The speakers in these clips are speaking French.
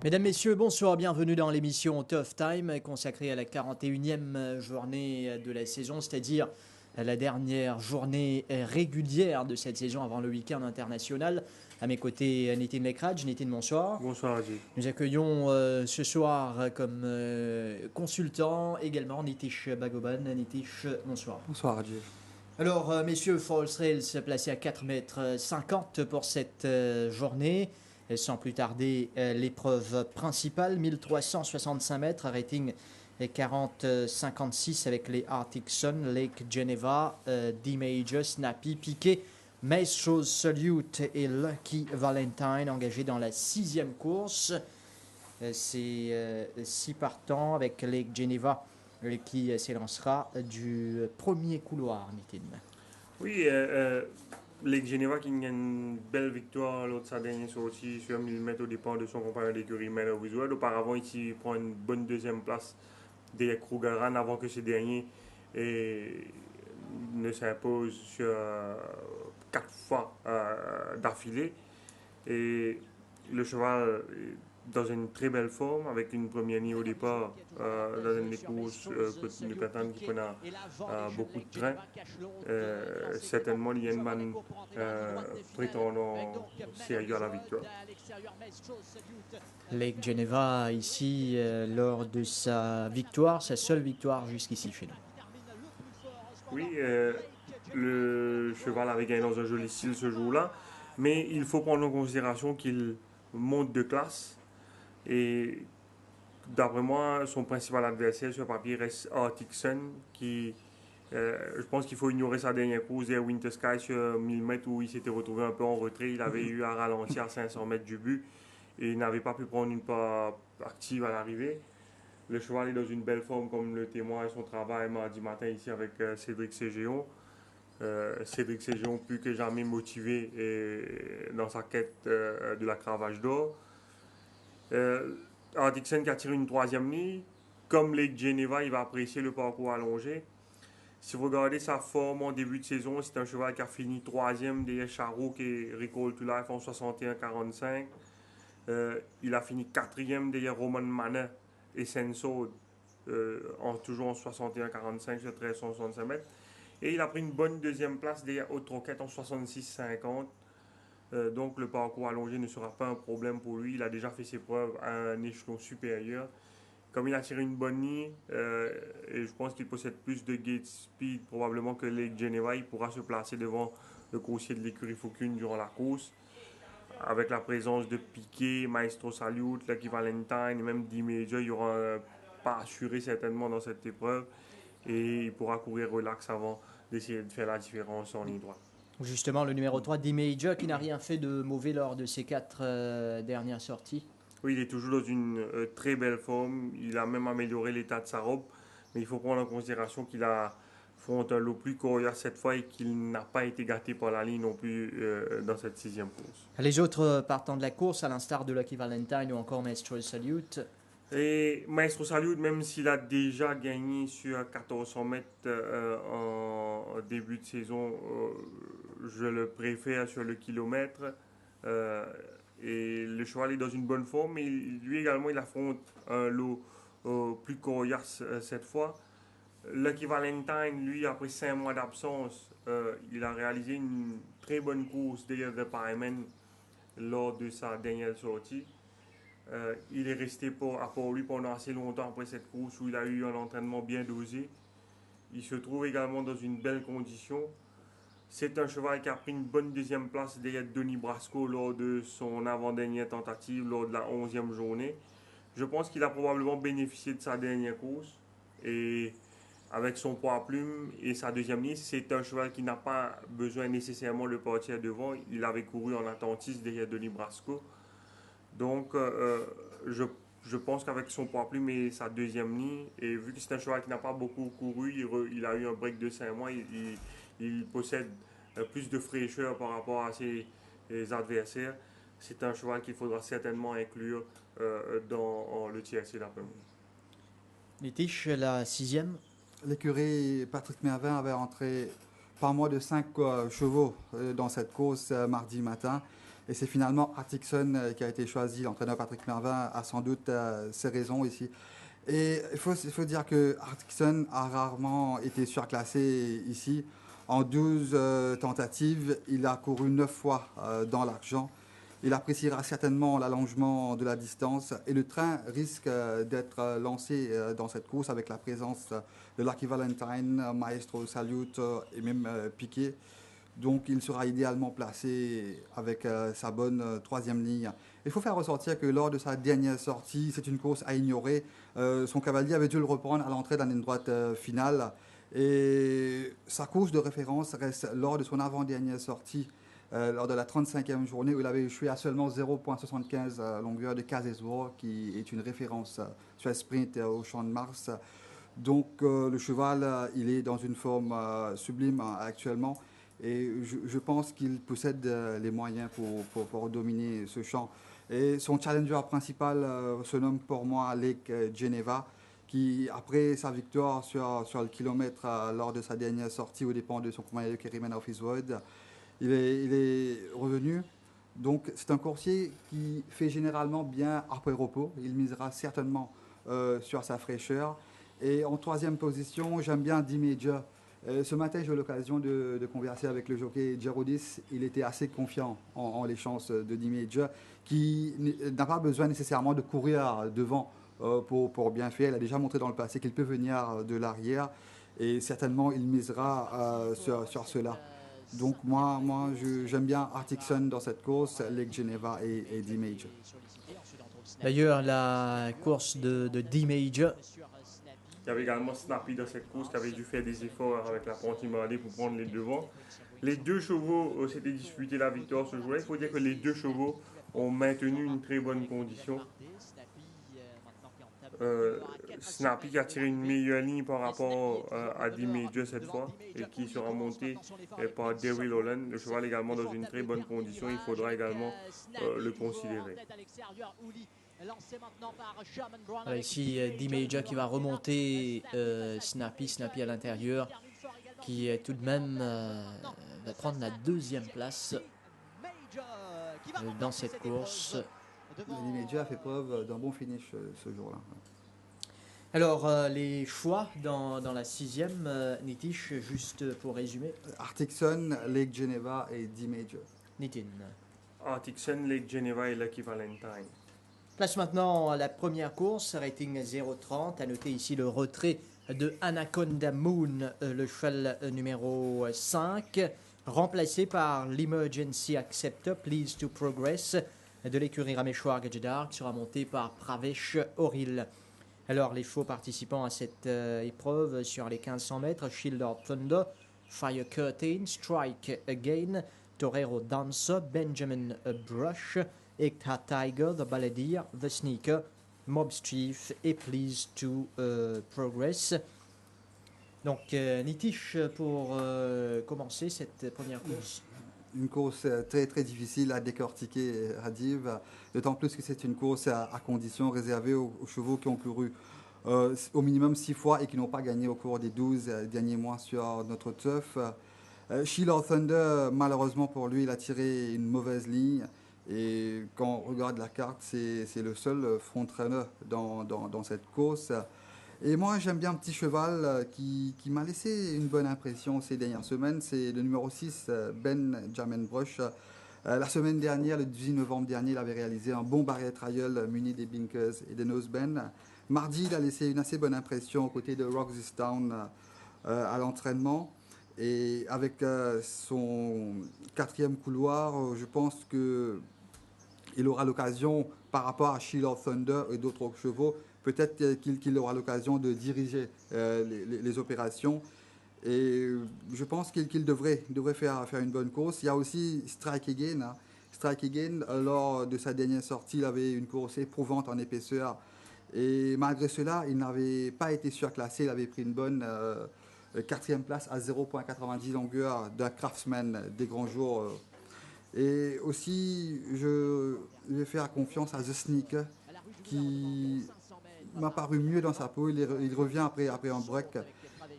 Mesdames, Messieurs, bonsoir, bienvenue dans l'émission Tough Time consacrée à la 41e journée de la saison, c'est-à-dire la dernière journée régulière de cette saison avant le week-end international. À mes côtés, Nitin Lekraj. Nitin, bonsoir. Bonsoir, Adji. Nous accueillons ce soir comme consultant également Nitish Bagoban. Nitish, bonsoir. Bonsoir, Adji. Alors, messieurs, False Rails placé à 4,50 m pour cette journée. Et sans plus tarder, l'épreuve principale, 1365 mètres, rating 40,56 avec les Arctic Sun, Lake Geneva, D-Major, Snappy, Piquet, Maestro's Salute et Lucky Valentine engagés dans la 6e course. C'est 6 partants avec Lake Geneva qui s'élancera du premier couloir, Nitin. Oui, Lake Geneva qui gagne une belle victoire lors de sa dernière sortie sur 1000 mètres au départ de son compagnon d'écurie Manor Visual. Auparavant, il prend une bonne deuxième place derrière Krugerrand avant que ce dernier ne s'impose sur 4 fois d'affilée. Et le cheval est dans une très belle forme avec une première ligne au départ dans une course de Catane qui prenait beaucoup de train. Certainement, Lienman prétendant sérieux à la victoire. Lake Geneva ici lors de sa victoire, sa seule victoire jusqu'ici chez nous. Oui, le cheval avait gagné dans un joli style ce jour-là, mais il faut prendre en considération qu'il monte de classe. Et d'après moi, son principal adversaire sur papier reste Arctic Sun, qui, je pense qu'il faut ignorer sa dernière course et Winter Sky sur 1000 mètres où il s'était retrouvé un peu en retrait. Il avait eu à ralentir à 500 mètres du but et il n'avait pas pu prendre une part active à l'arrivée. Le cheval est dans une belle forme, comme le témoigne son travail mardi matin ici avec Cédric Ségéon. Cédric Ségéon plus que jamais motivé dans sa quête de la cravache d'or. Arctic Sun qui a tiré une 3e ligne. Comme Lake Geneva, il va apprécier le parcours allongé. Si vous regardez sa forme en début de saison, c'est un cheval qui a fini 3e derrière Charouk et Recall to Life en 61-45. Il a fini 4e derrière Roman Manor et Senso toujours en 61-45 sur 1365 mètres. Et il a pris une bonne deuxième place derrière Haute Roquette en 66-50. Donc le parcours allongé ne sera pas un problème pour lui. Il a déjà fait ses preuves à un échelon supérieur. Comme il a tiré une bonne ligne, et je pense qu'il possède plus de gate speed probablement que Lake Geneva, il pourra se placer devant le coursier de l'écurie Faucune durant la course. Avec la présence de Piquet, Maestro Salute, Lucky Valentine et même D-Major, il y aura un pas assuré certainement dans cette épreuve. Et il pourra courir relax avant d'essayer de faire la différence en ligne droite. Justement, le numéro 3, D-Major, qui n'a rien fait de mauvais lors de ses 4 dernières sorties. Oui, il est toujours dans une très belle forme. Il a même amélioré l'état de sa robe. Mais il faut prendre en considération qu'il affronte un lot plus coriace cette fois et qu'il n'a pas été gâté par la ligne non plus dans cette 6e course. Les autres partants de la course, à l'instar de Lucky Valentine ou encore Maestro Salute. Et Maestro Salute, même s'il a déjà gagné sur 1400 mètres en début de saison, je le préfère sur le kilomètre. Et le cheval est dans une bonne forme, mais lui également il affronte un lot plus coriace cette fois. Lucky Valentine, lui, après 5 mois d'absence, il a réalisé une très bonne course derrière The Pyman lors de sa dernière sortie. Il est resté à Port-Louis pendant assez longtemps après cette course où il a eu un entraînement bien dosé. Il se trouve également dans une belle condition. C'est un cheval qui a pris une bonne deuxième place derrière Denis Brasco lors de son avant-dernière tentative, lors de la 11e journée. Je pense qu'il a probablement bénéficié de sa dernière course. Et avec son poids à plume et sa deuxième ligne, c'est un cheval qui n'a pas besoin nécessairement de partir devant. Il avait couru en attentiste derrière Denis Brasco. Donc, je pense qu'avec son poids plume et sa deuxième ligne, et vu que c'est un cheval qui n'a pas beaucoup couru, il a eu un break de 5 mois, il possède plus de fraîcheur par rapport à ses adversaires. C'est un cheval qu'il faudra certainement inclure dans le TRC d'après-midi. Nitish, la 6e. L'écurie Patrick Mervin avait entré pas moins de 5 chevaux dans cette course mardi matin. Et c'est finalement Artickson qui a été choisi. L'entraîneur Patrick Mervin a sans doute ses raisons ici. Et il faut dire que Artickson a rarement été surclassé ici. En 12 tentatives, il a couru 9 fois dans l'argent. Il appréciera certainement l'allongement de la distance et le train risque d'être lancé dans cette course avec la présence de Lucky Valentine, Maestro Salute et même Piquet. Donc il sera idéalement placé avec sa bonne troisième ligne. Il faut faire ressortir que lors de sa dernière sortie, c'est une course à ignorer. Son cavalier avait dû le reprendre à l'entrée de la ligne droite finale. Et sa course de référence reste lors de son avant-dernière sortie, lors de la 35e journée, où il avait échoué à seulement 0,75 longueur de Kazesvor, qui est une référence sur le sprint au Champ de Mars. Donc le cheval, il est dans une forme sublime actuellement. Et je pense qu'il possède les moyens pour dominer ce champ. Et son challenger principal se nomme pour moi Lake Geneva, qui, après sa victoire sur le kilomètre lors de sa dernière sortie aux dépens de son compagnon de Kerryman of His Word, il est revenu. Donc c'est un coursier qui fait généralement bien après repos. Il misera certainement sur sa fraîcheur. Et en troisième position, j'aime bien D-Major. Ce matin, j'ai eu l'occasion de converser avec le jockey Gerodis. Il était assez confiant en les chances de D-Major, qui n'a pas besoin nécessairement de courir devant pour bien faire. Il a déjà montré dans le passé qu'il peut venir de l'arrière et certainement il misera sur cela. Donc moi j'aime bien Artickson dans cette course, Lake Geneva et D-Major. D'ailleurs, la course de D-Major. Il y avait également Snappy dans cette course qui avait dû faire des efforts avec la Ponty Marley pour prendre les devants. Les deux chevaux s'étaient disputé la victoire ce jour-là. Il faut dire que les deux chevaux ont maintenu une très bonne condition. Snappy qui a tiré une meilleure ligne par rapport à D-Major cette fois et qui sera monté par Daryl Holland. Le cheval également dans une très bonne condition. Il faudra également le considérer. Voilà, ici, D-Major qui va remonter Snappy à l'intérieur, qui tout de même va prendre la deuxième place dans cette course. D-Major a fait preuve d'un bon finish ce jour-là. Alors, les choix dans la sixième, Nitish, juste pour résumer. Artickson, Lake Geneva et D-Major. Nitin. Artickson, Lake Geneva et Lucky Valentine. Place maintenant à la première course, rating 0,30. À noter ici le retrait de Anaconda Moon, le cheval numéro 5, remplacé par l'Emergency Acceptor, Please to Progress, de l'écurie Rameshwar Gadjedar, qui sera monté par Pravesh Oril. Alors, les chevaux participants à cette épreuve sur les 1500 mètres, Shield of Thunder, Fire Curtain, Strike Again, Torero Dancer, Benjamin Brush, Ekta Tiger, The Balladeer, The Sneaker, Mob Chief et Please to Progress. Donc, Nitish, pour commencer cette première course. Une course très très difficile à décortiquer, Radiv, d'autant plus que c'est une course à conditions réservée aux chevaux qui ont couru au minimum 6 fois et qui n'ont pas gagné au cours des 12 derniers mois sur notre turf. Shield of Thunder, malheureusement pour lui, il a tiré une mauvaise ligne. Et quand on regarde la carte, c'est le seul front-runner dans cette course. Et moi, j'aime bien un petit cheval qui m'a laissé une bonne impression ces dernières semaines. C'est le numéro 6, Benjamin Brush. La semaine dernière, le 18 novembre dernier, il avait réalisé un bon barrier trial muni des Binkers et des Noseben. Mardi, il a laissé une assez bonne impression aux côtés de Rock This Town à l'entraînement. Et avec son quatrième couloir, je pense qu'il aura l'occasion, par rapport à Shield of Thunder et d'autres chevaux, peut-être qu'il aura l'occasion de diriger les opérations. Et je pense qu'il devrait faire une bonne course. Il y a aussi Strike Again. Hein. Strike Again, lors de sa dernière sortie, il avait une course éprouvante en épaisseur. Et malgré cela, il n'avait pas été surclassé. Il avait pris une bonne quatrième place à 0,90 longueur d'un Craftsman des grands jours. Et aussi, je vais faire confiance à The Sneaker, qui m'a paru mieux dans sa peau. Il revient après un break.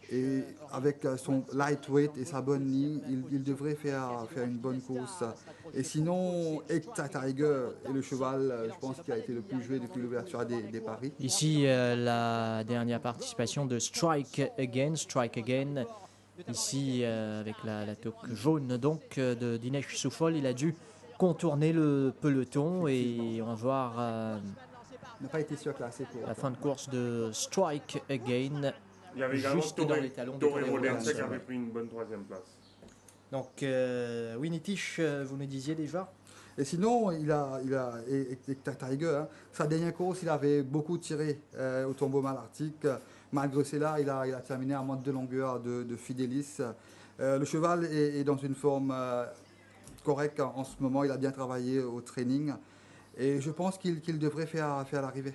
Et avec son lightweight et sa bonne ligne, il devrait faire une bonne course. Et sinon, Ekta Tiger est le cheval, je pense, qui a été le plus joué depuis l'ouverture des paris. Ici, la dernière participation de Strike Again. Ici, avec la toque jaune donc de Dinesh Souffol, il a dû contourner le peloton et on va voir Il n'a pas été surclassé pour la fin de course de Strike Again, Il y avait également juste dans les talons de Torero Torero Dancer qui Dancer. avait pris une bonne troisième place. Donc, oui, Nitish, vous nous disiez déjà. Et sinon, Ekta Tiger, hein, sa dernière course, il avait beaucoup tiré au tombeau malartic. Malgré cela, il a terminé à moins de longueur de Fidelis. Le cheval est dans une forme correcte en ce moment. Il a bien travaillé au training. Et je pense qu'il devrait faire l'arrivée.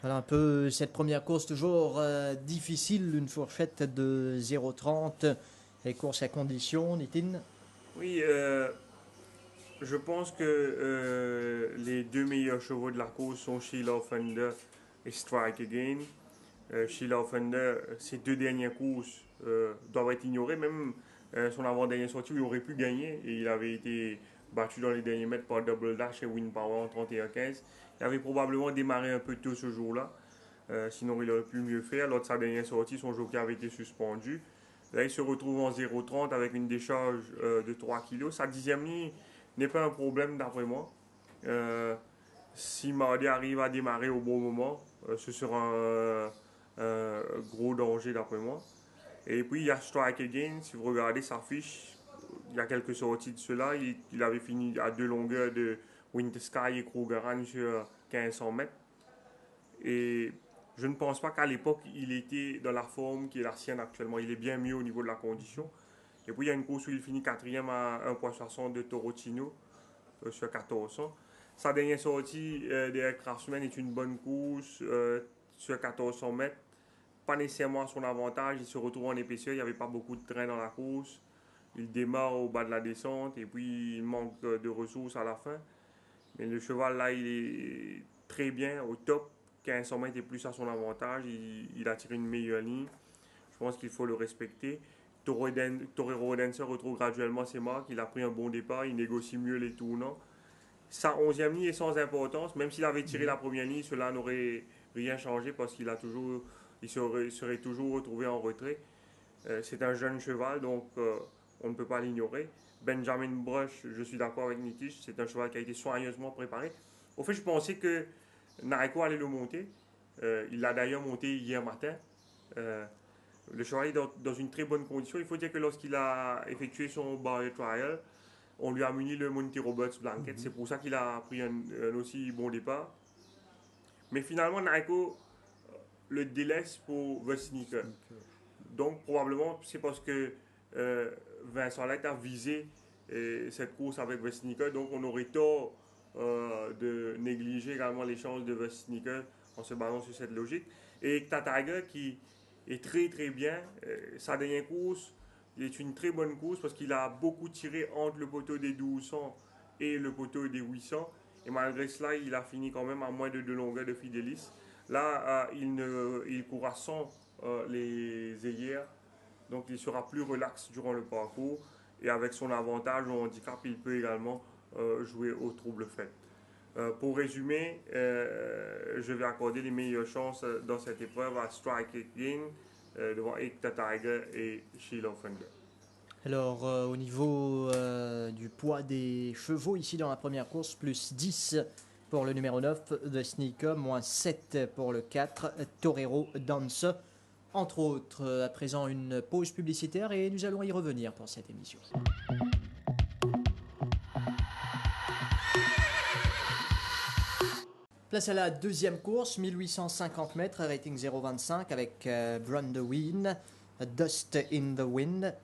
Voilà un peu cette première course toujours difficile, une fourchette de 0,30. Les courses à condition, Nitin. Oui, je pense que les deux meilleurs chevaux de la course sont Sheila Offender et Strike Again. Sheila Offender, ses deux dernières courses doivent être ignorées, même son avant-dernière sortie où il aurait pu gagner et il avait été battu dans les derniers mètres par Double Dash et Win Power en 31-15. Il avait probablement démarré un peu tôt ce jour-là, sinon il aurait pu mieux faire. Lors de sa dernière sortie, son jockey avait été suspendu. Là, il se retrouve en 0,30 avec une décharge de 3 kg. Sa dixième ligne n'est pas un problème d'après moi. Si Mardi arrive à démarrer au bon moment, ce sera un gros danger d'après moi. Et puis il y a Strike Again, si vous regardez sa fiche, il y a quelques sorties de cela, il avait fini à deux longueurs de Winter Sky et Krugerrand sur 1500 mètres. Et je ne pense pas qu'à l'époque il était dans la forme qui est la sienne actuellement. Il est bien mieux au niveau de la condition. Et puis il y a une course où il finit quatrième à 1,60 de Torotino sur 1400. Sa dernière sortie des Craftsman est une bonne course sur 1400 mètres. Pas nécessairement à son avantage, il se retrouve en épaisseur, il n'y avait pas beaucoup de train dans la course. Il démarre au bas de la descente et puis il manque de ressources à la fin. Mais le cheval là, il est très bien, au top. 1500 mètres est plus à son avantage, il a tiré une meilleure ligne. Je pense qu'il faut le respecter. Torero Dancer retrouve graduellement ses marques, il a pris un bon départ, il négocie mieux les tournants. Sa 11e ligne est sans importance, même s'il avait tiré la première ligne, cela n'aurait rien changé parce qu'il a toujours, il serait toujours retrouvé en retrait. C'est un jeune cheval, donc on ne peut pas l'ignorer. Benjamin Brush, je suis d'accord avec Nitish, c'est un cheval qui a été soigneusement préparé. Au fait, je pensais que Naiko allait le monter. Il l'a d'ailleurs monté hier matin. Le cheval est dans une très bonne condition. Il faut dire que lorsqu'il a effectué son barrier trial, on lui a muni le Monty Roberts Blanket. C'est pour ça qu'il a pris un aussi bon départ. Mais finalement, Naiko le délaisse pour The Sneaker. Donc, probablement, c'est parce que Vincent Light a visé cette course avec The Sneaker. Donc, on aurait tort de négliger également les chances de The Sneaker en se basant sur cette logique. Et Tataga qui est très très bien. Sa dernière course, il est une très bonne course parce qu'il a beaucoup tiré entre le poteau des 1200 et le poteau des 800. Et malgré cela, il a fini quand même à moins de 2 longueurs de Fidelis. Là, il courra sans les œillères. Donc, il sera plus relax durant le parcours. Et avec son avantage au handicap, il peut également jouer au trouble fait. Pour résumer, je vais accorder les meilleures chances dans cette épreuve à Strike Again devant Ekta Tiger et Sheila Offender. Alors, au niveau du poids des chevaux, ici dans la première course, plus 10 pour le numéro 9, The Sneaker, moins 7 pour le 4, Torero Dancer. Entre autres, à présent une pause publicitaire et nous allons y revenir pour cette émission. Place à la deuxième course, 1850 mètres, rating 0,25 avec Brandewin, Dust in the Wind,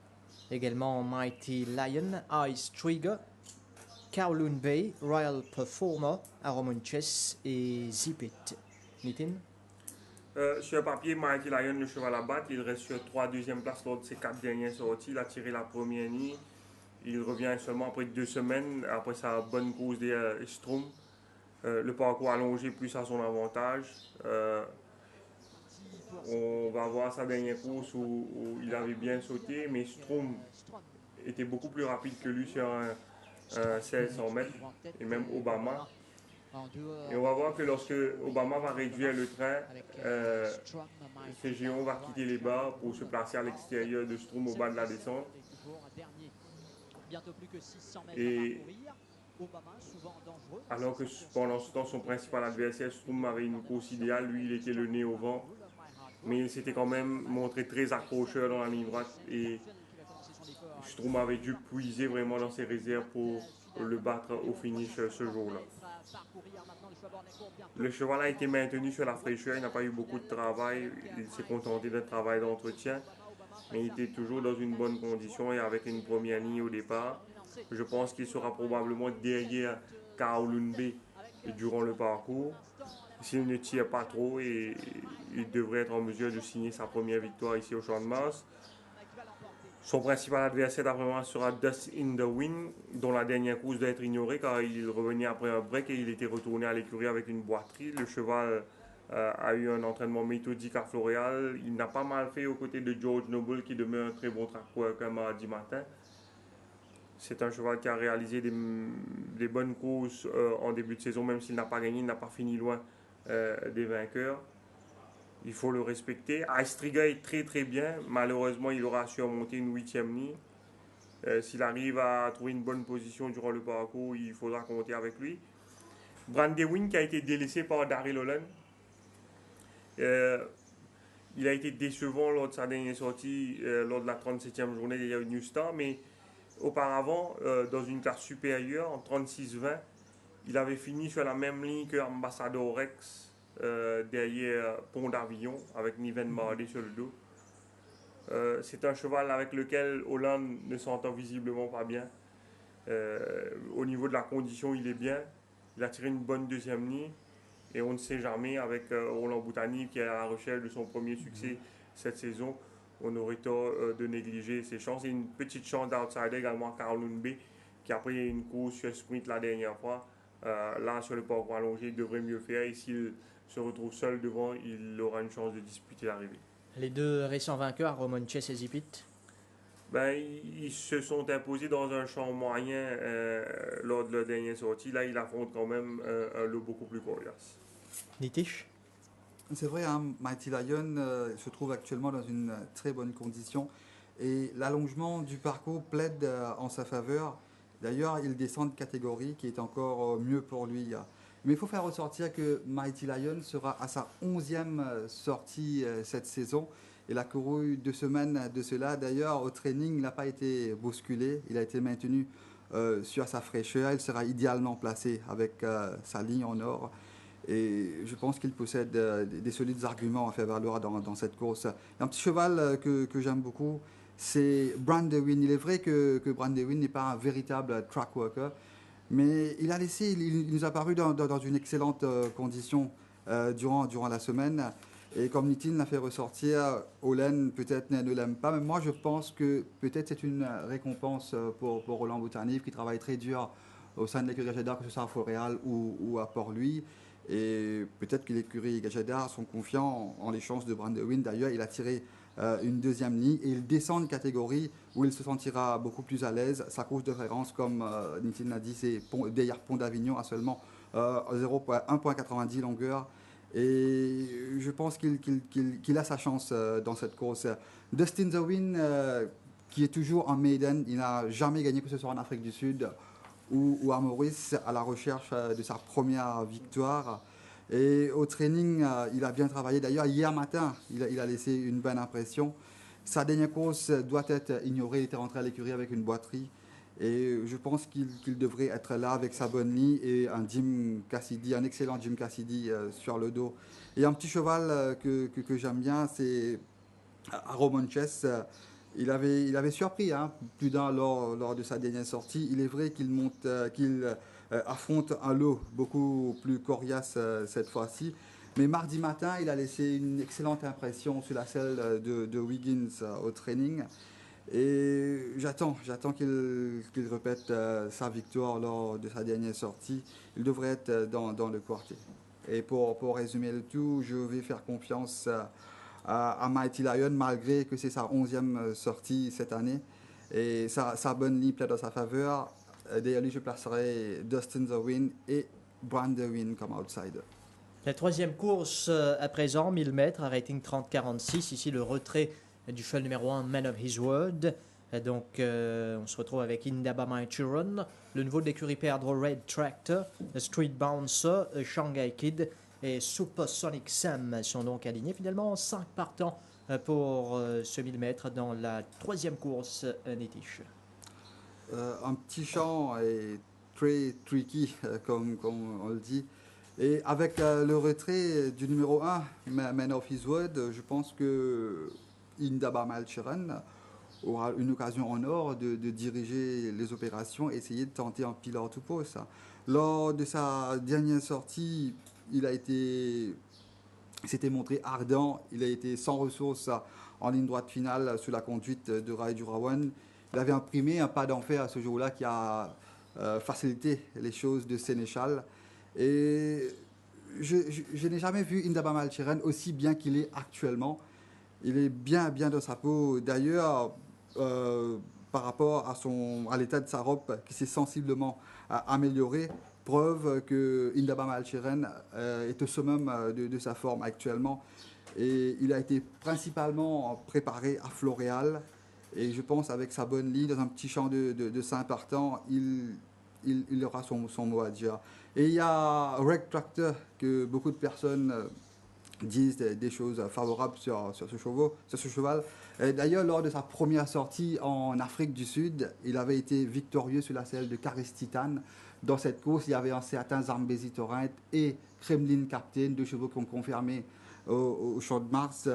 également Mighty Lion, Ice Trigger, Kowloon Bay, Royal Performer, Aromonches et Zip It. Nitin? Sur papier, Mighty Lion, le cheval à battre, il reste sur 3 deuxième places lors de ses 4 dernières sorties. Il a tiré la première ligne. Il revient seulement après 2 semaines, après sa bonne course des Strom. Le parcours allongé plus à son avantage. On va voir sa dernière course où il avait bien sauté, mais Stroom était beaucoup plus rapide que lui sur un 1600 mètres, et même Obama. Et on va voir que lorsque Obama va réduire le train, CGO va quitter les bas pour se placer à l'extérieur de Stroom au bas de la descente. Et alors que pendant ce temps, son principal adversaire, Stroom, avait une course idéale, lui, il était le nez au vent. Mais il s'était quand même montré très accrocheur dans la ligne droite et Stroom avait dû puiser vraiment dans ses réserves pour le battre au finish ce jour-là. Le cheval a été maintenu sur la fraîcheur, il n'a pas eu beaucoup de travail, il s'est contenté d'un travail d'entretien, mais il était toujours dans une bonne condition et avec une première ligne au départ. Je pense qu'il sera probablement derrière Kaolunbe durant le parcours. S'il ne tire pas trop, et il devrait être en mesure de signer sa première victoire ici au Champ de Mars. Son principal adversaire d'après moi sera Dust in the Wind, dont la dernière course doit être ignorée car il revenait après un break et il était retourné à l'écurie avec une boiterie. Le cheval a eu un entraînement méthodique à Floréal. Il n'a pas mal fait aux côtés de George Noble qui demeure un très bon track worker mardi matin. C'est un cheval qui a réalisé des bonnes courses en début de saison, même s'il n'a pas gagné, il n'a pas fini loin des vainqueurs. Il faut le respecter. Aistriga est très très bien. Malheureusement, il aura surmonté une 8e ligne. S'il arrive à trouver une bonne position durant le parcours, il faudra compter avec lui. Brandewin qui a été délaissé par Daryl Holland. Il a été décevant lors de sa dernière sortie, lors de la 37e journée des New Star, mais auparavant, dans une classe supérieure, en 36-20, il avait fini sur la même ligne que Ambassador Rex, derrière Pont d'Avillon, avec Niven Marley sur le dos. C'est un cheval avec lequel Hollande ne s'entend visiblement pas bien. Au niveau de la condition, il est bien. Il a tiré une bonne deuxième ligne. Et on ne sait jamais, avec Roland Boutani qui est à la recherche de son premier succès cette saison, on aurait tort de négliger ses chances. Et une petite chance d'outsider également à Kaolunbe, qui a pris une course sur sprint la dernière fois. Là, sur le parcours allongé, il devrait mieux faire. Et s'il se retrouve seul devant, il aura une chance de disputer l'arrivée. Les deux récents vainqueurs, Romonches et Zipit, ils se sont imposés dans un champ moyen lors de leur dernière sortie. Là, il affronte quand même un lot beaucoup plus coriace. Nitish. C'est vrai, hein, Mighty Lion se trouve actuellement dans une très bonne condition et l'allongement du parcours plaide en sa faveur. D'ailleurs, il descend de catégorie qui est encore mieux pour lui. Mais il faut faire ressortir que Mighty Lion sera à sa 11e sortie cette saison. Il a couru 2 semaines de cela. D'ailleurs, au training, il n'a pas été bousculé. Il a été maintenu sur sa fraîcheur. Il sera idéalement placé avec sa ligne en or. Et je pense qu'il possède des solides arguments à faire valoir dans cette course. Un petit cheval que j'aime beaucoup, c'est Brandewin. Il est vrai que Brandewin n'est pas un véritable track worker, mais il nous a paru dans une excellente condition durant la semaine. Et comme Nitin l'a fait ressortir, Olen peut-être ne l'aime pas, mais moi je pense que peut-être c'est une récompense pour Roland Boutani qui travaille très dur au sein de l'écurie Gajadar, que ce soit à Fort-Réal ou à Port-Louis. Et peut-être que l'écurie Gajadar sont confiants en les chances de Brandewin. D'ailleurs, il a tiré une 2e ligne et il descend une catégorie où il se sentira beaucoup plus à l'aise. Sa course de référence, comme Nitin l'a dit, c'est derrière Pont d'Avignon à seulement 1,90 longueur. Et je pense qu'il a sa chance dans cette course. Dust in the Wind, qui est toujours en maiden, il n'a jamais gagné, que ce soit en Afrique du Sud ou à Maurice, à la recherche de sa première victoire. Et au training, il a bien travaillé. D'ailleurs, hier matin, il a laissé une bonne impression. Sa dernière course doit être ignorée. Il était rentré à l'écurie avec une boiterie. Et je pense qu'il devrait être là avec sa bonne ligne et un Jim Cassidy, un excellent Jim Cassidy sur le dos. Et un petit cheval que j'aime bien, c'est Romonches. Il avait surpris plus d'un lors de sa dernière sortie. Il est vrai qu'il affronte un lot beaucoup plus coriace cette fois-ci. Mais mardi matin, il a laissé une excellente impression sur la selle de Wiggins au training. Et j'attends qu'il répète sa victoire lors de sa dernière sortie. Il devrait être dans le quartier. Et pour résumer le tout, je vais faire confiance à Mighty Lion, malgré que c'est sa 11e sortie cette année. Et sa bonne ligne plaide dans sa faveur. Derrière lui, je placerai Dustin The Win et Brand The Win comme outsider. La troisième course à présent, 1000 mètres, à rating 30-46. Ici, le retrait du cheval numéro 1, Man of His Word. Donc, on se retrouve avec Indaba My Children, le nouveau de l'écurie Pedro Red Tractor, Street Bouncer, Shanghai Kid et Supersonic Sam sont donc alignés. Finalement, 5 partants pour ce 1000 mètres dans la troisième course Nitish. Un petit champ est très tricky, comme on le dit. Et avec le retrait du numéro 1, Man of His Word, je pense que Indaba Malchiran aura une occasion en or de diriger les opérations et essayer de tenter un pillar to post. Lors de sa dernière sortie, s'était montré ardent, il a été sans ressources en ligne droite finale sous la conduite de Rai Jurawan. Il avait imprimé un pas d'enfer à ce jour-là qui a facilité les choses de Sénéchal. Et je n'ai jamais vu Indaba Malchiran aussi bien qu'il est actuellement. Il est bien dans sa peau. D'ailleurs, par rapport à l'état de sa robe qui s'est sensiblement amélioré, preuve que Indaba Malchiran est au summum de sa forme actuellement. Et il a été principalement préparé à Floréal. Et je pense avec sa bonne ligne dans un petit champ de 5 partants, il aura son mot à dire. Et il y a Red Tractor que beaucoup de personnes disent des choses favorables sur ce cheval. D'ailleurs, lors de sa première sortie en Afrique du Sud, il avait été victorieux sur la selle de Caris Titan. Dans cette course, il y avait un certain Zambezi Torrent et Kremlin Captain, deux chevaux qui ont confirmé au Champ de Mars.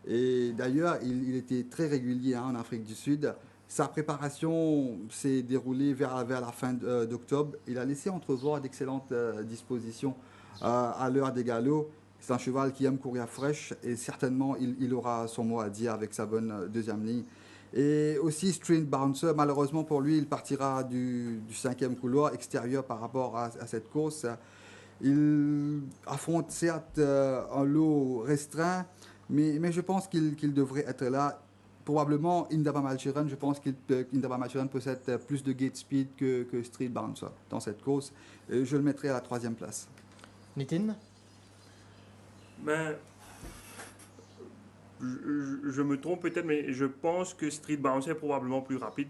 Et d'ailleurs, il était très régulier en Afrique du Sud. Sa préparation s'est déroulée vers la fin d'octobre. Il a laissé entrevoir d'excellentes dispositions à l'heure des galops. C'est un cheval qui aime courir fraîche et certainement il aura son mot à dire avec sa bonne deuxième ligne. Et aussi Street Bouncer, malheureusement pour lui, il partira du 5e couloir extérieur par rapport à cette course. Il affronte certes un lot restreint, mais je pense qu'il devrait être là. Probablement, Indaba Malchiran, je pense qu'Indaba Malchiran possède plus de gate speed que Street Bouncer dans cette course. Et je le mettrai à la 3e place. Nitin? Ben, je me trompe peut-être, mais je pense que Street Bouncer est probablement plus rapide.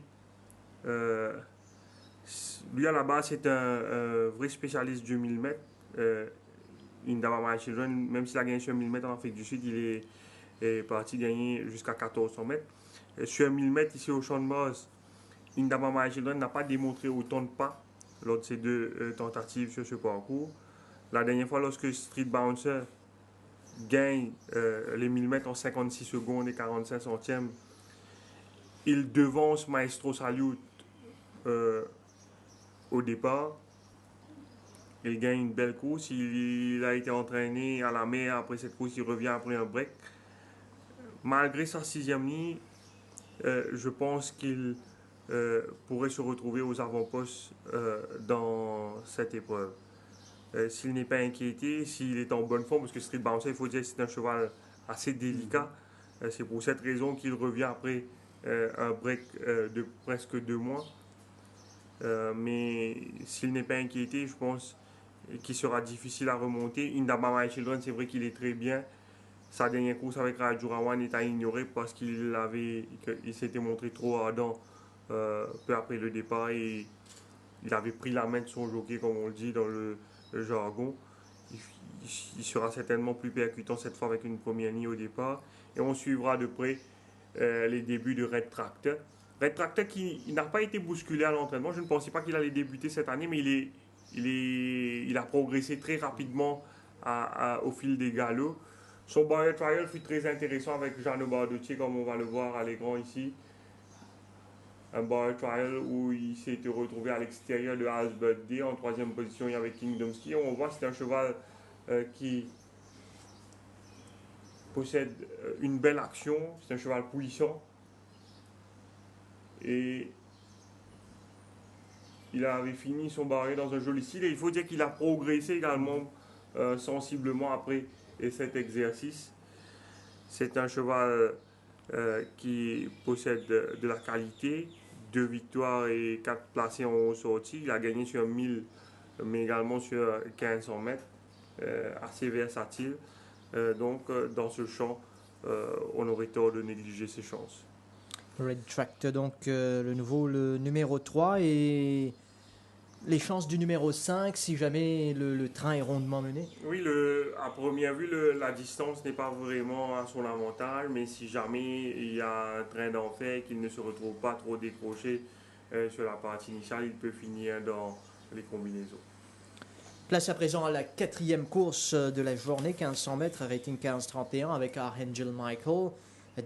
Lui, à la base, c'est un vrai spécialiste du 1000 mètres. Indaba Malchiran, même s'il a gagné sur 1000 mètres en Afrique du Sud, il est parti gagner jusqu'à 1400 mètres. Sur 1000 mètres, ici au Champ de Mars, Indaba Malchiran n'a pas démontré autant de pas lors de ses deux tentatives sur ce parcours. La dernière fois, lorsque Street Bouncer gagne les 1000 mètres en 56 secondes et 45 centièmes, il devance Maestro Salute au départ. Il gagne une belle course. Il a été entraîné à la mer. Après cette course, il revient après un break. Malgré sa 6e ligne, je pense qu'il pourrait se retrouver aux avant-postes dans cette épreuve. S'il n'est pas inquiété, s'il est en bonne forme, parce que Street Bouncer, il faut dire que c'est un cheval assez délicat. C'est pour cette raison qu'il revient après un break de presque 2 mois. Mais s'il n'est pas inquiété, je pense qu'il sera difficile à remonter. Indaba My Children, c'est vrai qu'il est très bien. Sa dernière course avec Rajurawan est à ignorer parce qu'il s'était montré trop ardent peu après le départ et il avait pris la main de son jockey, comme on le dit dans le jargon. Il sera certainement plus percutant cette fois avec une première ligne au départ. Et on suivra de près les débuts de Red Tractor. Red Tractor qui n'a pas été bousculé à l'entraînement. Je ne pensais pas qu'il allait débuter cette année, mais il a progressé très rapidement au fil des galops. Son barrier trial fut très intéressant avec Jeannot Bardotier, comme on va le voir à l'écran ici. Un barrier trial où il s'est retrouvé à l'extérieur de Hasbud D. En 3e position, il y avait Kingdom Ski. On voit que c'est un cheval qui possède une belle action. C'est un cheval puissant. Et il avait fini son barré dans un joli style. Et il faut dire qu'il a progressé également sensiblement après cet exercice. C'est un cheval qui possède de la qualité, 2 victoires et 4 placés en haut sorti. Il a gagné sur 1000, mais également sur 1500 mètres, assez versatile. Dans ce champ, on aurait tort de négliger ses chances. Red Tractor, donc le numéro 3 et les chances du numéro 5 si jamais le train est rondement mené. Oui, à première vue, la distance n'est pas vraiment à son avantage, mais si jamais il y a un train d'enfer qu'il ne se retrouve pas trop décroché sur la partie initiale, il peut finir dans les combinaisons. Place à présent à la 4e course de la journée, 1500 mètres, rating 15-31 avec Archangel Michael,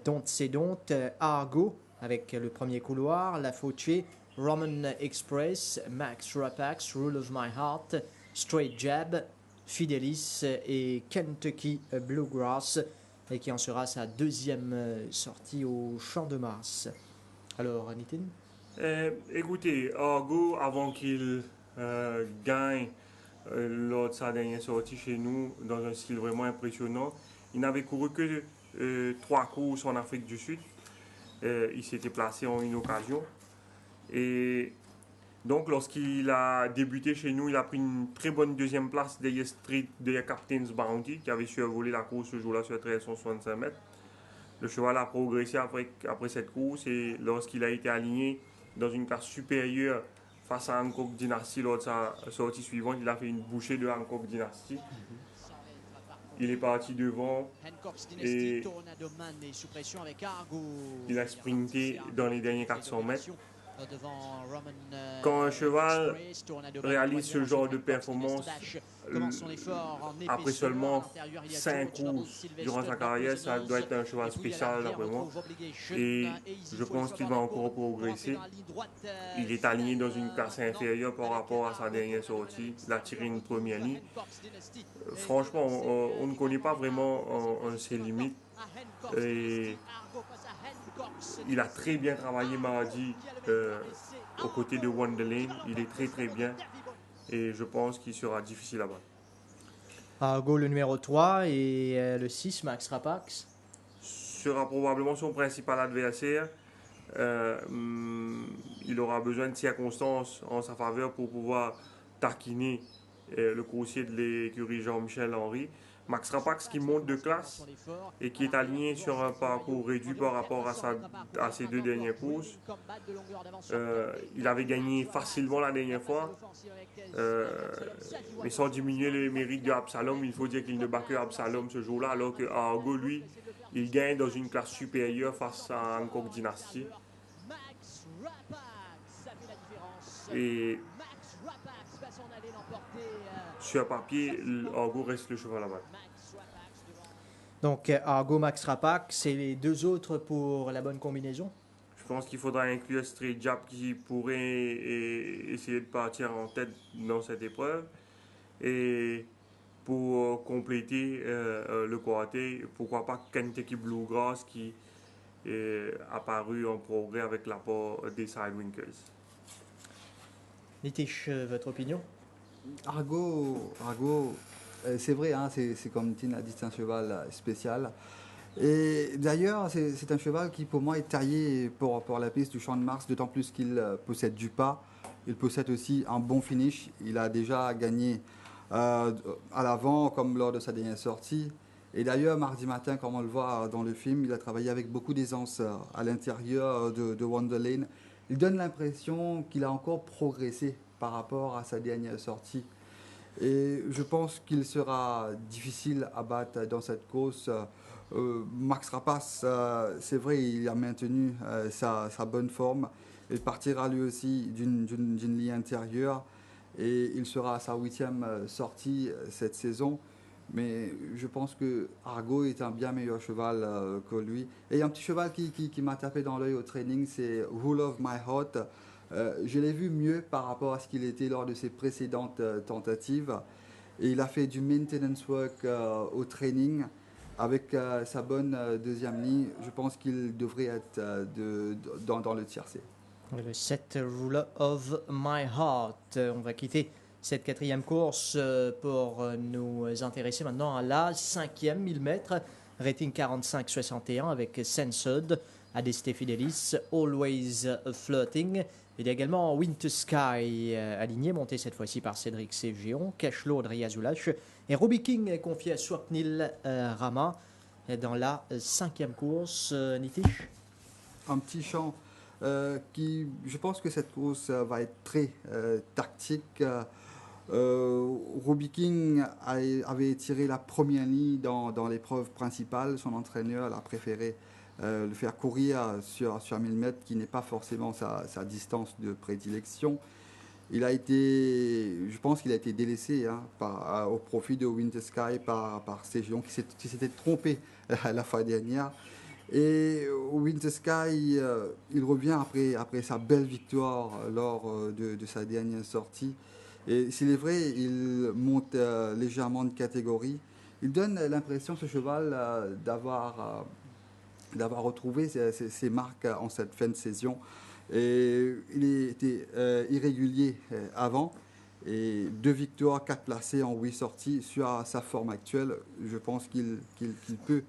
Don't Say Don't, Argo avec le premier couloir, La Fauché, Roman Express, Max Rapax, Rule of My Heart, Straight Jab, Fidelis et Kentucky Bluegrass, et qui en sera sa 2e sortie au Champ de Mars. Alors, Nitin? Écoutez, Argo, avant qu'il gagne lors de sa dernière sortie chez nous, dans un style vraiment impressionnant, il n'avait couru que 3 courses en Afrique du Sud. Il s'était placé en une occasion. Et donc, lorsqu'il a débuté chez nous, il a pris une très bonne 2e place derrière Captain's Bounty, qui avait survolé la course ce jour-là sur 1365 mètres. Le cheval a progressé après cette course et lorsqu'il a été aligné dans une classe supérieure face à Hancock Dynasty lors de sa sortie suivante, il a fait une bouchée de Hancock Dynasty. Il est parti devant et il a sprinté dans les derniers 400 mètres. Quand un cheval réalise ce genre de performance après seulement 5 courses durant sa carrière, ça doit être un cheval spécial d'après moi. Et je pense qu'il va encore progresser. Il est aligné dans une classe inférieure par rapport à sa dernière sortie. Il a tiré une première ligne. Franchement, on ne connaît pas vraiment ses limites. Et il a très bien travaillé mardi aux côtés de Wonderland. Il est très très bien et je pense qu'il sera difficile à battre. Argo le numéro 3 et le 6, Max Rapax. Sera probablement son principal adversaire. Il aura besoin de circonstances en sa faveur pour pouvoir taquiner le coursier de l'écurie Jean-Michel Henry. Max Rapax qui monte de classe et qui est aligné sur un parcours réduit par rapport à ses 2 dernières courses. Il avait gagné facilement la dernière fois, mais sans diminuer les mérites de Absalom. Il faut dire qu'il ne bat que Absalom ce jour-là, alors que Argo, lui, il gagne dans une classe supérieure face à Hancock Dynasty. Et sur papier, Argo reste le cheval à battre. Donc Argo, Max Rapax et les 2 autres pour la bonne combinaison. Je pense qu'il faudra inclure Straight Jab qui pourrait essayer de partir en tête dans cette épreuve. Et pour compléter le quartet, pourquoi pas Kentucky Bluegrass qui est apparu en progrès avec l'apport des Sidewinkers. Nitish, votre opinion? Argo, c'est vrai, hein, c'est comme Tin a dit, c'est un cheval spécial. Et d'ailleurs, c'est un cheval qui pour moi est taillé pour la piste du Champ de Mars, d'autant plus qu'il possède du pas. Il possède aussi un bon finish. Il a déjà gagné à l'avant, comme lors de sa dernière sortie. Et d'ailleurs, mardi matin, comme on le voit dans le film, il a travaillé avec beaucoup d'aisance à l'intérieur de Wonderland. Il donne l'impression qu'il a encore progressé par rapport à sa dernière sortie. Et je pense qu'il sera difficile à battre dans cette course. Max Rapace, c'est vrai, il a maintenu sa bonne forme. Il partira lui aussi d'une ligne intérieure et il sera à sa 8e sortie cette saison. Mais je pense que Argo est un bien meilleur cheval que lui. Et un petit cheval qui m'a tapé dans l'œil au training, c'est Rule of My Heart. Je l'ai vu mieux par rapport à ce qu'il était lors de ses précédentes tentatives. Et il a fait du maintenance work au training avec sa bonne 2e ligne. Je pense qu'il devrait être dans le tiercé. Le 7, Ruler of My Heart. On va quitter cette 4e course pour nous intéresser maintenant à la 5e 1000 mètres. rating 45-61 avec Censored, Adeste Fidelis, Always Flirting. Il y a également Winter Sky aligné, monté cette fois-ci par Cédric Sévgion, Cashflow, Adria Zulash et Robbie King confié à Swapnil Rama dans la 5e course. Nitish. Un petit champ qui, je pense que cette course va être très tactique. Robbie King avait tiré la première ligne dans l'épreuve principale. Son entraîneur a préféré le faire courir sur 1000 mètres, qui n'est pas forcément sa distance de prédilection. Je pense qu'il a été délaissé au profit de Winter Sky par Ségion, qui s'était trompé la fois dernière. Et Winter Sky, il revient après sa belle victoire lors de sa dernière sortie. Et s'il est vrai, il monte légèrement de catégorie. Il donne l'impression, ce cheval, d'avoir retrouvé ses marques en cette fin de saison. Et il était irrégulier avant. Et 2 victoires, 4 placés en 8 sorties. Sur sa forme actuelle, je pense qu'il peut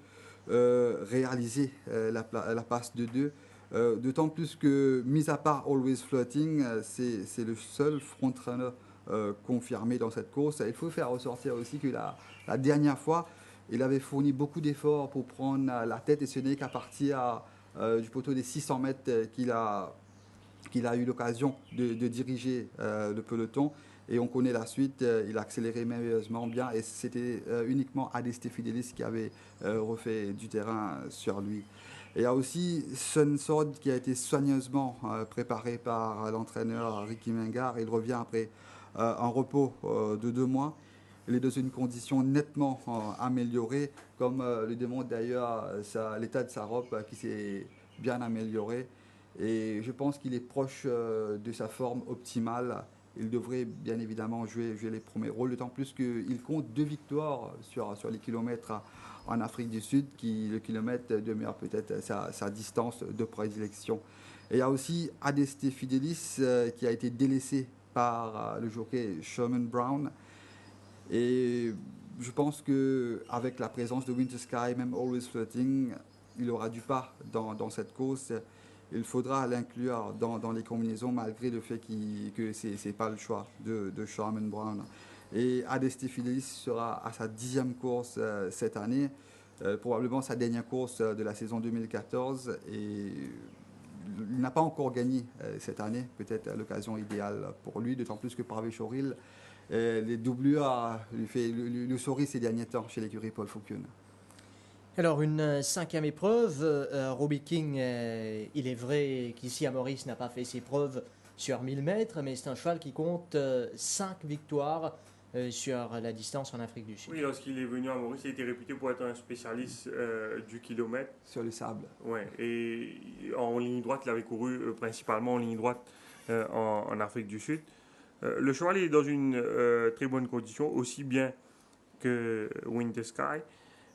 réaliser la passe de 2. D'autant plus que, mis à part Always Floating, c'est le seul front-runner confirmé dans cette course. Il faut faire ressortir aussi que la dernière fois, il avait fourni beaucoup d'efforts pour prendre la tête, et ce n'est qu'à partir du poteau des 600 mètres qu'il a eu l'occasion de diriger le peloton. Et on connaît la suite, il a accéléré merveilleusement bien, et c'était uniquement Adeste Fidelis qui avait refait du terrain sur lui. Et il y a aussi Sunsword qui a été soigneusement préparé par l'entraîneur Ricky Mengard. Il revient après un repos de 2 mois. Il est dans une condition nettement améliorée, comme le démontre d'ailleurs l'état de sa robe qui s'est bien amélioré. Et je pense qu'il est proche de sa forme optimale. Il devrait bien évidemment jouer les premiers rôles, d'autant plus qu'il compte 2 victoires sur les kilomètres en Afrique du Sud, le kilomètre demeure peut-être sa distance de prédilection. Et il y a aussi Adeste Fidelis qui a été délaissé par le jockey Sherman Brown. Et je pense qu'avec la présence de Winter Sky, même Always Floating, il aura du pas dans cette course. Il faudra l'inclure dans les combinaisons, malgré le fait que ce n'est pas le choix de Sherman Brown. Et Adeste Fidelis sera à sa 10e course cette année, probablement sa dernière course de la saison 2014. Et il n'a pas encore gagné cette année, peut-être l'occasion idéale pour lui, d'autant plus que Parvé Choril, les doublures lui sourit ces derniers temps chez l'écurie Paul Foucault. Alors, une 5e épreuve. Robbie King, il est vrai qu'ici à Maurice n'a pas fait ses preuves sur 1000 mètres, mais c'est un cheval qui compte 5 victoires sur la distance en Afrique du Sud. Oui, lorsqu'il est venu à Maurice, il était réputé pour être un spécialiste du kilomètre. Sur le sable. Ouais, et en ligne droite, il avait couru principalement en ligne droite en Afrique du Sud. Le cheval est dans une très bonne condition, aussi bien que Winter Sky,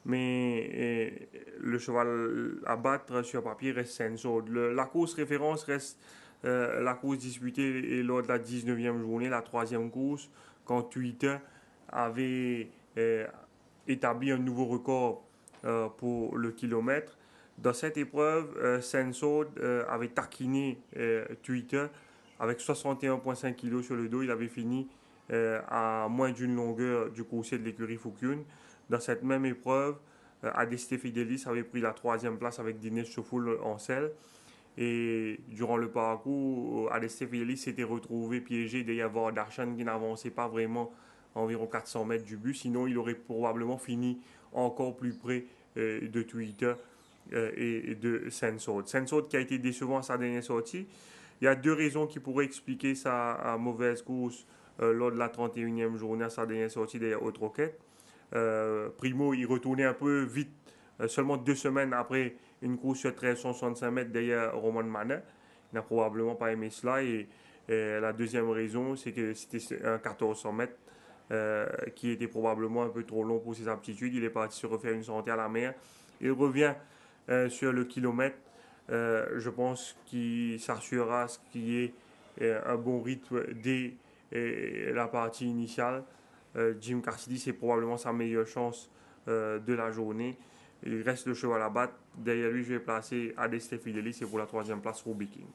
mais le cheval à battre sur papier reste Censored. La course référence reste la course disputée lors de la 19e journée, la 3e course, quand Twitter avait établi un nouveau record pour le kilomètre. Dans cette épreuve, Censored avait taquiné Twitter avec 61,5 kg sur le dos. Il avait fini à moins d'une longueur du coursier de l'écurie Foucault. Dans cette même épreuve, Adeste Fidelis avait pris la 3e place avec Dinesh Chouful en selle. Et durant le parcours, Adeste Fidelis s'était retrouvé piégé derrière Vardarshan qui n'avançait pas vraiment à environ 400 mètres du but. Sinon, il aurait probablement fini encore plus près de Twitter et de Censored. Censored qui a été décevant à sa dernière sortie. Il y a 2 raisons qui pourraient expliquer sa mauvaise course lors de la 31e journée à sa dernière sortie derrière Haute Roquette. Primo, il retournait un peu vite, seulement 2 semaines après une course sur 1365 mètres derrière Roman Manet. Il n'a probablement pas aimé cela. Et la deuxième raison, c'est que c'était un 1400 mètres qui était probablement un peu trop long pour ses aptitudes. Il est parti se refaire une santé à la mer. Il revient sur le kilomètre. Je pense qu'il s'assurera ce qui est un bon rythme dès la partie initiale. Jim Cassidy, c'est probablement sa meilleure chance de la journée. Il reste le cheval à battre. Derrière lui, je vais placer Adeste Fidelis et pour la troisième place, Ruby King.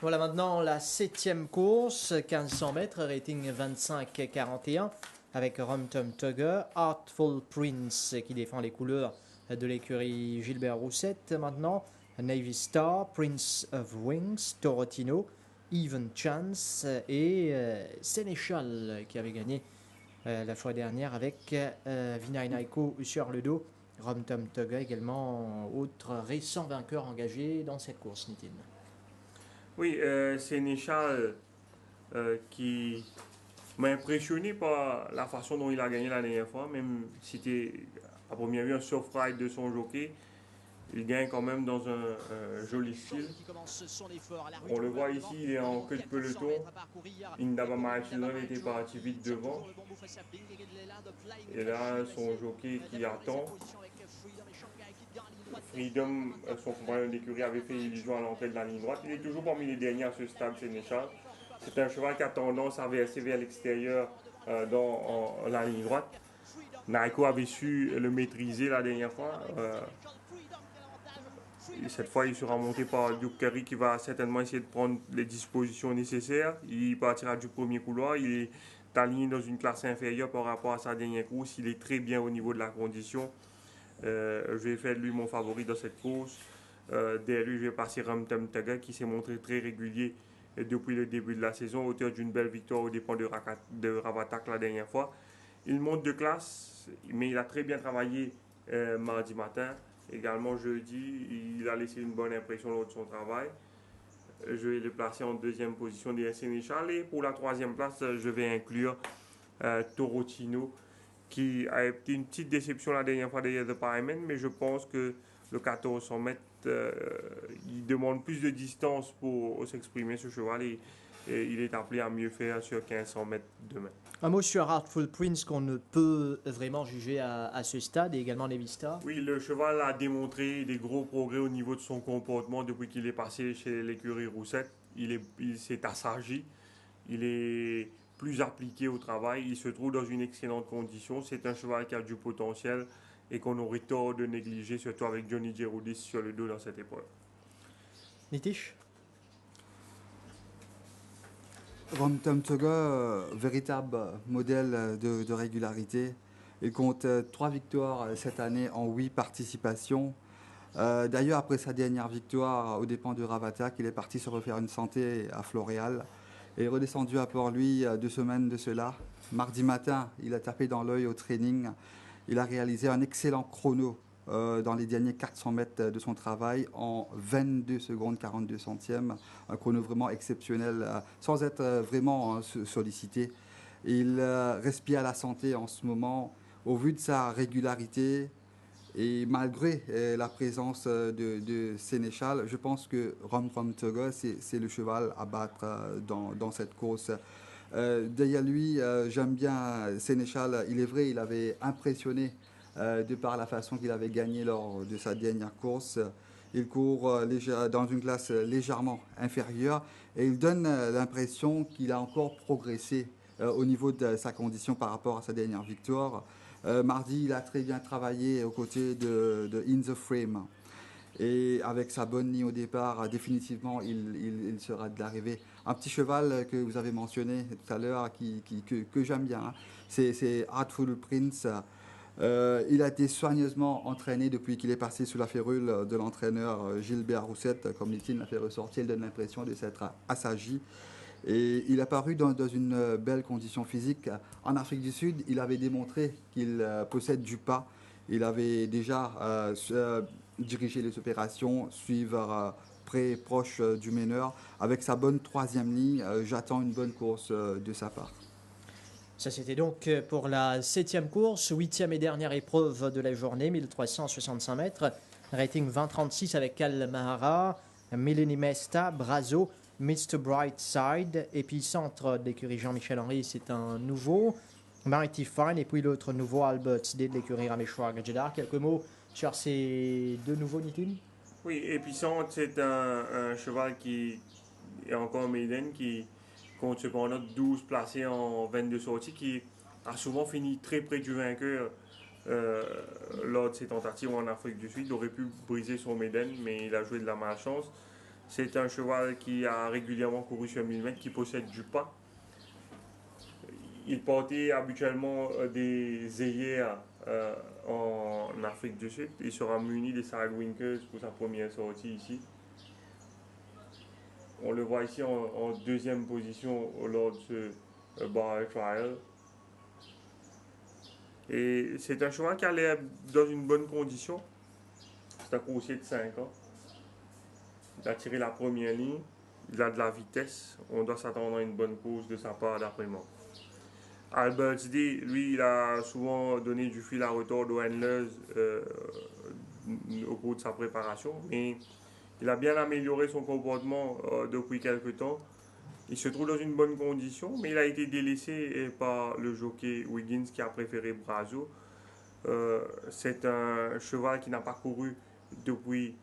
Voilà maintenant la 7e course, 1500 mètres, rating 25-41, avec Rumtum Tugger, Artful Prince qui défend les couleurs de l'écurie Gilbert Roussette maintenant, Navy Star, Prince of Wings, Torotino, Even Chance et Sénéchal qui avait gagné la fois dernière avec Vinay Naiko sur le dos. Rumtum Tugger également, autre récent vainqueur engagé dans cette course, Nitin. Oui, Sénéchal qui m'a impressionné par la façon dont il a gagné la dernière fois, même si c'était à première vue un soft ride de son jockey. Il gagne quand même dans un joli style. On le voit ici, il est en queue de peloton. Indaba Marchildon était parti vite devant. Et là, son jockey qui attend. Freedom, son compagnon d'écurie, avait fait illusion à l'entrée de la ligne droite. Il est toujours parmi les derniers à ce stade, Sénéchal. C'est un cheval qui a tendance à verser vers l'extérieur dans la ligne droite. Naiko avait su le maîtriser la dernière fois. Et cette fois, il sera monté par Duke Curry qui va certainement essayer de prendre les dispositions nécessaires. Il partira du premier couloir. Il est aligné dans une classe inférieure par rapport à sa dernière course. Il est très bien au niveau de la condition. Je vais faire de lui mon favori dans cette course. Derrière lui, je vais passer Rumtum Tugger qui s'est montré très régulier depuis le début de la saison, auteur d'une belle victoire aux dépens de Ravatak la dernière fois. Il monte de classe, mais il a très bien travaillé mardi matin. Également jeudi, il a laissé une bonne impression lors de son travail. Je vais le placer en deuxième position des Sénéchal. Et pour la troisième place, je vais inclure Torotino, qui a été une petite déception la dernière fois derrière The Pyman, mais je pense que le 1400 mètres, il demande plus de distance pour s'exprimer ce cheval et il est appelé à mieux faire sur 1500 mètres demain. Un mot sur Artful Prince qu'on ne peut vraiment juger à ce stade et également Navy Star. Oui, le cheval a démontré des gros progrès au niveau de son comportement depuis qu'il est passé chez l'écurie Roussette. Il s'est assagi, il est plus appliqué au travail, il se trouve dans une excellente condition. C'est un cheval qui a du potentiel et qu'on aurait tort de négliger, surtout avec Johnny Geroudis sur le dos dans cette épreuve. Nitish? Rumtum Tugger, véritable modèle de régularité. Il compte 3 victoires cette année en 8 participations. D'ailleurs, après sa dernière victoire aux dépens de Ravatak, il est parti se refaire une santé à Floréal. Et redescendu à Port-Louis 2 semaines de cela. Mardi matin, il a tapé dans l'œil au training. Il a réalisé un excellent chrono dans les derniers 400 mètres de son travail en 22 secondes 42 centièmes. Un chrono vraiment exceptionnel, sans être vraiment sollicité. Il respire la santé en ce moment. Au vu de sa régularité, et malgré la présence de Sénéchal, je pense que Rumtum Tugger, c'est le cheval à battre dans cette course. Derrière lui, j'aime bien Sénéchal. Il est vrai, il avait impressionné de par la façon qu'il avait gagné lors de sa dernière course. Il court dans une classe légèrement inférieure et il donne l'impression qu'il a encore progressé au niveau de sa condition par rapport à sa dernière victoire. Mardi, il a très bien travaillé aux côtés de In the Frame. Et avec sa bonne ligne au départ, définitivement, il sera de l'arrivée. Un petit cheval que vous avez mentionné tout à l'heure, que j'aime bien, hein. C'est Artful Prince. Il a été soigneusement entraîné depuis qu'il est passé sous la férule de l'entraîneur Gilbert Roussette. Comme Nitin l'a fait ressortir, il donne l'impression de s'être assagi. Et il a paru dans une belle condition physique. En Afrique du Sud, il avait démontré qu'il possède du pas. Il avait déjà dirigé les opérations, suivre proche du meneur. Avec sa bonne troisième ligne, j'attends une bonne course de sa part. Ça, c'était donc pour la 7e course, 8e et dernière épreuve de la journée, 1365 mètres. Rating 20-36 avec Al Mahara, Mélanie Mesta, Brazo, Mr. Brightside, épicentre de l'écurie Jean-Michel Henry, c'est un nouveau. Mighty Fine, et puis l'autre nouveau, Albert D de l'écurie Rameshwar Gajedar. Quelques mots sur ces deux nouveaux, Nitin? Oui, épicentre, c'est un cheval qui est encore maiden, qui compte cependant 12 placés en 22 sorties, qui a souvent fini très près du vainqueur lors de ses tentatives en Afrique du Sud. Il aurait pu briser son Méden, mais il a joué de la malchance. C'est un cheval qui a régulièrement couru sur 1000 mètres, qui possède du pas. Il portait habituellement des œillères en Afrique du Sud. Il sera muni des Sidewinkers pour sa première sortie ici. On le voit ici en deuxième position lors de ce bar trial. Et c'est un cheval qui a l'air dans une bonne condition. C'est un coursier de 5 ans. Il a tiré la première ligne. Il a de la vitesse. On doit s'attendre à une bonne course de sa part d'après moi. Alberts D, lui, il a souvent donné du fil à retordre aux handlers au cours de sa préparation. Mais il a bien amélioré son comportement depuis quelques temps. Il se trouve dans une bonne condition, mais il a été délaissé par le jockey Wiggins qui a préféré Brazo. C'est un cheval qui n'a pas couru depuis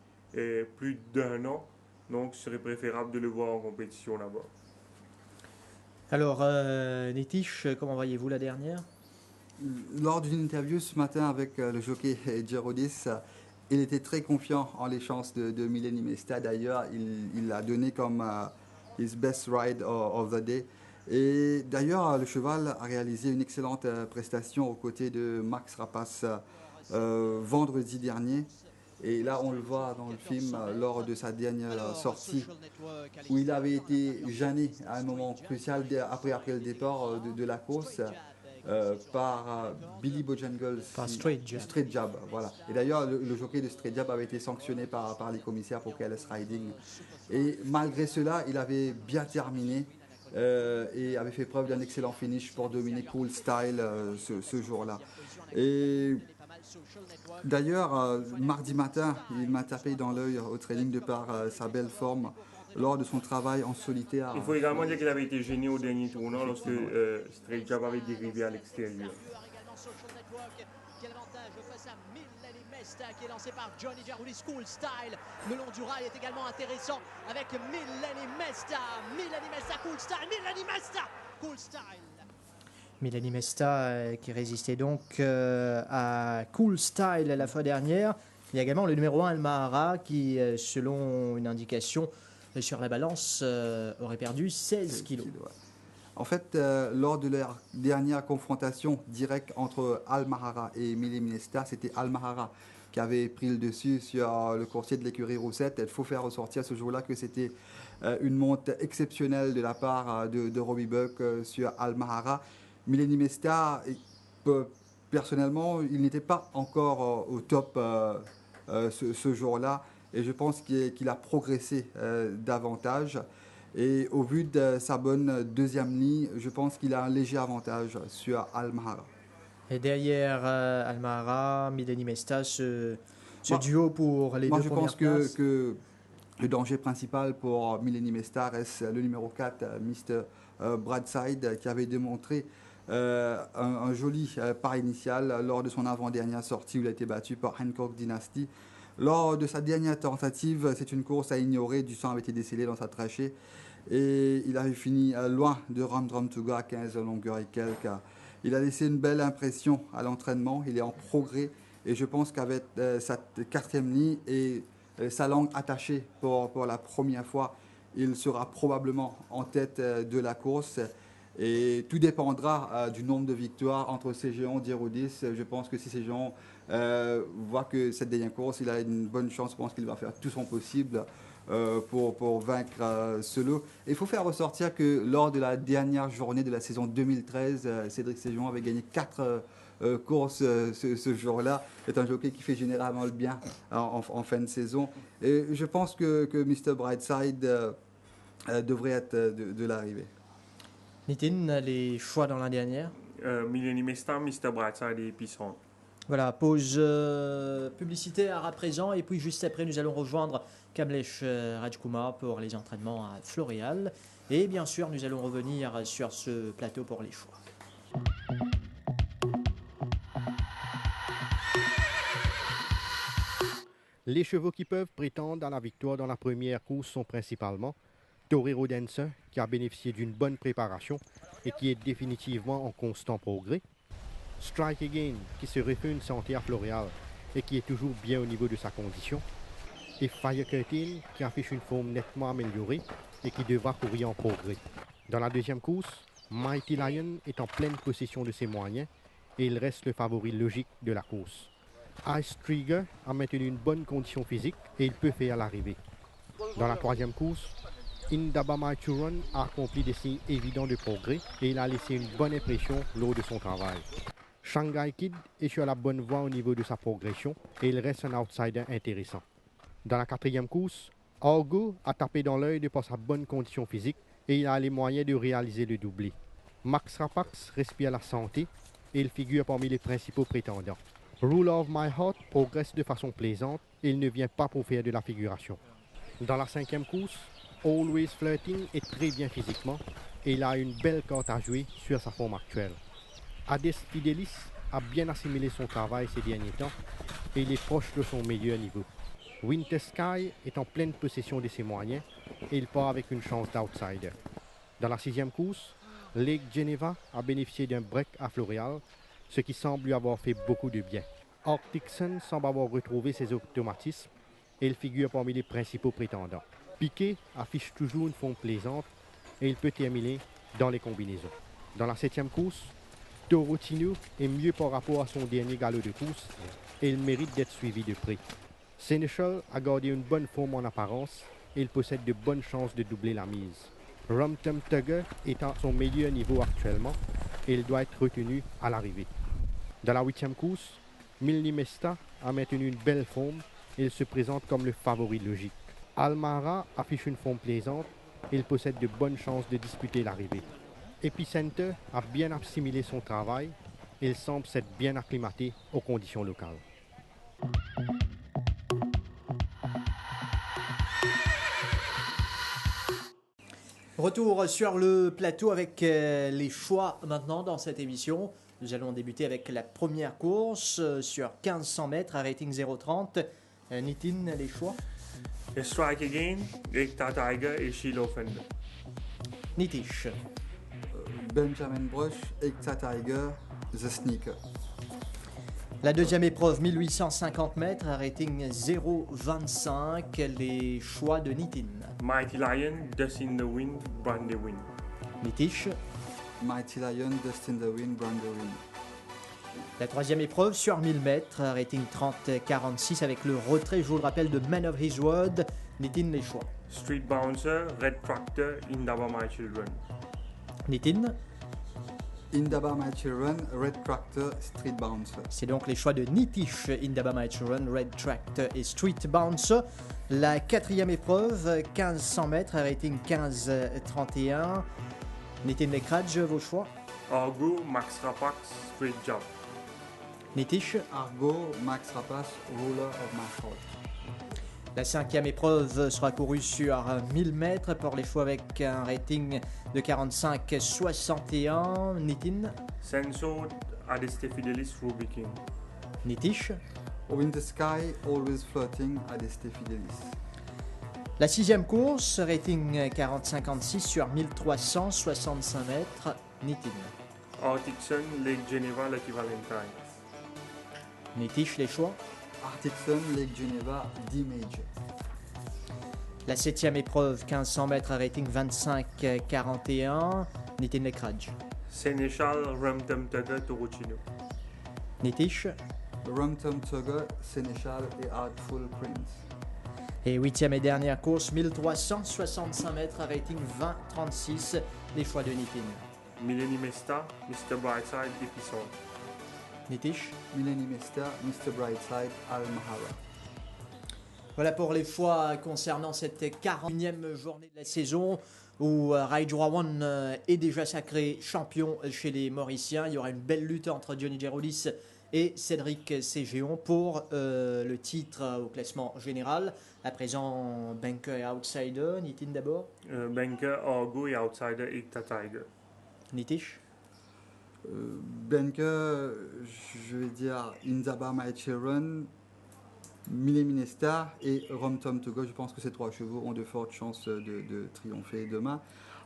plus d'1 an, donc ce serait préférable de le voir en compétition là-bas. Alors, Nitish, comment voyez-vous la dernière? Lors d'une interview ce matin avec le jockey Gerodis, il était très confiant en les chances de Millennium Mesta. D'ailleurs, il l'a donné comme his best ride of the day. Et d'ailleurs, le cheval a réalisé une excellente prestation aux côtés de Max Rapace vendredi dernier. Et là, on le voit dans le film lors de sa dernière sortie, où il avait été gêné à un moment crucial après le départ de la course par Billy Bojangles. Par Straight Jab. Straight Jab, voilà. Et d'ailleurs, le jockey de Straight Jab avait été sanctionné par les commissaires pour careless riding. Et malgré cela, il avait bien terminé et avait fait preuve d'un excellent finish pour dominer Cool Style ce jour-là. Et d'ailleurs, mardi matin, il m'a tapé dans l'œil au training de par sa belle forme lors de son travail en solitaire. Il faut également dire qu'il avait été gêné au dernier tournant lorsque Straight Jab avait dérivé à l'extérieur. Quel avantage face à Millennium Mesta qui est lancé par Johnny Gerodis. Cool Style le long du rail est également intéressant avec Millennium Mesta. Millennium Mesta, Cool Style, Millennium Mesta, Cool Style. Millennium Mesta qui résistait donc à Cool Style la fois dernière. Il y a également le numéro 1 Almahara qui, selon une indication sur la balance, aurait perdu 16 kilos. En fait, lors de leur dernière confrontation directe entre Almahara et Millennium Mesta, c'était Almahara qui avait pris le dessus sur le coursier de l'écurie Roussette. Il faut faire ressortir ce jour-là que c'était une monte exceptionnelle de la part de Robbie Buck sur Almahara. Millennium Mesta, personnellement, il n'était pas encore au top ce jour-là. Et je pense qu'il a progressé davantage. Et au vu de sa bonne deuxième ligne, je pense qu'il a un léger avantage sur Almahara. Et derrière Almahara, Millennium Mesta, ce duo pour les deux premières places. Moi, je pense que le danger principal pour Millennium Mesta reste le numéro 4, Mr. Broadside, qui avait démontré un joli pas initial lors de son avant-dernière sortie où il a été battu par Hancock Dynasty. Lors de sa dernière tentative, c'est une course à ignorer, du sang avait été décelé dans sa trachée et il avait fini loin de Ramdram Tuga à 15 longueurs et quelques. Il a laissé une belle impression à l'entraînement, il est en progrès et je pense qu'avec sa quatrième ligne et sa langue attachée pour la première fois, il sera probablement en tête de la course. Et tout dépendra du nombre de victoires entre Cégéon et Gerodis. Je pense que si Cégéon voit que cette dernière course, il a une bonne chance. Je pense qu'il va faire tout son possible pour vaincre ce lot. Il faut faire ressortir que lors de la dernière journée de la saison 2013, Cédric Cégéon avait gagné 4 courses ce jour-là. C'est un jockey qui fait généralement le bien en fin de saison. Et je pense que Mr. Brightside devrait être de l'arrivée. Nitin, les choix dans la dernière. Millennium Mesta, Mr. Brightside et Pisson. Voilà, pause publicitaire à présent. Et puis juste après, nous allons rejoindre Kamlesh Rajkumar pour les entraînements à Floréal. Et bien sûr, nous allons revenir sur ce plateau pour les choix. Les chevaux qui peuvent prétendre à la victoire dans la première course sont principalement Torero Dancer, qui a bénéficié d'une bonne préparation et qui est définitivement en constant progrès. Strike Again, qui se refait une santé à Floréal et qui est toujours bien au niveau de sa condition. Et Fire Curtain, qui affiche une forme nettement améliorée et qui devra courir en progrès. Dans la deuxième course, Mighty Lion est en pleine possession de ses moyens et il reste le favori logique de la course. Ice Trigger a maintenu une bonne condition physique et il peut faire l'arrivée. Dans la troisième course, Indaba Mighty Run a accompli des signes évidents de progrès et il a laissé une bonne impression lors de son travail. Shanghai Kid est sur la bonne voie au niveau de sa progression et il reste un outsider intéressant. Dans la quatrième course, Argo a tapé dans l'œil de par sa bonne condition physique et il a les moyens de réaliser le doublé. Max Rapax respire la santé et il figure parmi les principaux prétendants. Ruler of My Heart progresse de façon plaisante et il ne vient pas pour faire de la figuration. Dans la cinquième course, Always Flirting est très bien physiquement et il a une belle carte à jouer sur sa forme actuelle. Hades Fidelis a bien assimilé son travail ces derniers temps et il est proche de son meilleur niveau. Winter Sky est en pleine possession de ses moyens et il part avec une chance d'outsider. Dans la sixième course, Lake Geneva a bénéficié d'un break à Floréal, ce qui semble lui avoir fait beaucoup de bien. Arctic Sun semble avoir retrouvé ses automatismes et il figure parmi les principaux prétendants. Piquet affiche toujours une forme plaisante et il peut terminer dans les combinaisons. Dans la septième course, Torotino est mieux par rapport à son dernier galop de course et il mérite d'être suivi de près. Seneschal a gardé une bonne forme en apparence et il possède de bonnes chances de doubler la mise. Rum Tum Tugger est à son meilleur niveau actuellement et il doit être retenu à l'arrivée. Dans la huitième course, Milni Mesta a maintenu une belle forme et il se présente comme le favori logique. Almara affiche une forme plaisante et il possède de bonnes chances de disputer l'arrivée. Epicenter a bien assimilé son travail et il semble s'être bien acclimaté aux conditions locales. Retour sur le plateau avec les choix maintenant dans cette émission. Nous allons débuter avec la première course sur 1500 mètres à rating 0,30. Nitin, les choix? Strike Again, Ekta Tiger et Shiloh Fender. Nitish. Benjamin Brush, Ekta Tiger, The Sneaker. La deuxième épreuve, 1850 mètres à rating 0,25. Les choix de Nitin. Mighty Lion, Dust in the Wind, Brand the Wind. Nitish. Mighty Lion, Dust in the Wind, Brand the Wind. La troisième épreuve sur 1000 mètres, rating 30-46 avec le retrait, je vous le rappelle, de Man of His Word. Nitin, les choix. Street Bouncer, Red Tractor, Indaba My Children. Nitin. Indaba My Children, Red Tractor, Street Bouncer. C'est donc les choix de Nitish, Indaba My Children, Red Tractor et Street Bouncer. La quatrième épreuve, 1500 mètres, rating 15-31. Nitin Lekradj, vos choix. Argo, Max Rapax, Straight Job. Nitish. Argo, Max Rapace, Ruler of My Heart. La cinquième épreuve sera courue sur 1000 mètres pour les choix avec un rating de 45-61. Nitin. Senso, Adeste Fidelis, Ruby King. Nitish. Winter Sky, Always Floating, Adeste Fidelis. La sixième course, rating 40-56 sur 1365 mètres. Nitin. Arctic Sun, Lake Geneva, Lucky Valentine. Nitish, les choix. Arctic Sun, Lake Geneva, D-Major. La septième épreuve, 1500 mètres, rating 25-41. Nitin Lekradj. Seneschal, Rum Tum Tugger, Torocino. Nitish. Rum Tum Tugger, Seneschal et Artful Prince. Et huitième et dernière course, 1365 mètres, rating 20-36. Les choix de Nitin. Millennium Mesta, Mr. Brightside, Epison. Nitish. Millennium Mesta, Mr. Brightside, Al Mahara. Voilà pour les choix concernant cette 41e journée de la saison où Raijurawan est déjà sacré champion chez les Mauriciens. Il y aura une belle lutte entre Johnny Geroudis et Cédric Ségéon pour le titre au classement général. À présent, Banker et Outsider. Nitin d'abord. Banker, Argo et Outsider, Ekta Tiger. Nitish. Benke, je vais dire Indaba My Children, Minesta et Rom Tom Togo. Je pense que ces 3 chevaux ont de fortes chances de triompher demain.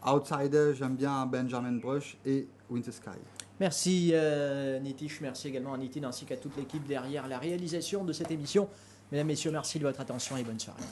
Outsider, j'aime bien Benjamin Brush et Winter Sky. Merci Nitish, merci également à Nitin ainsi qu'à toute l'équipe derrière la réalisation de cette émission. Mesdames, Messieurs, merci de votre attention et bonne soirée.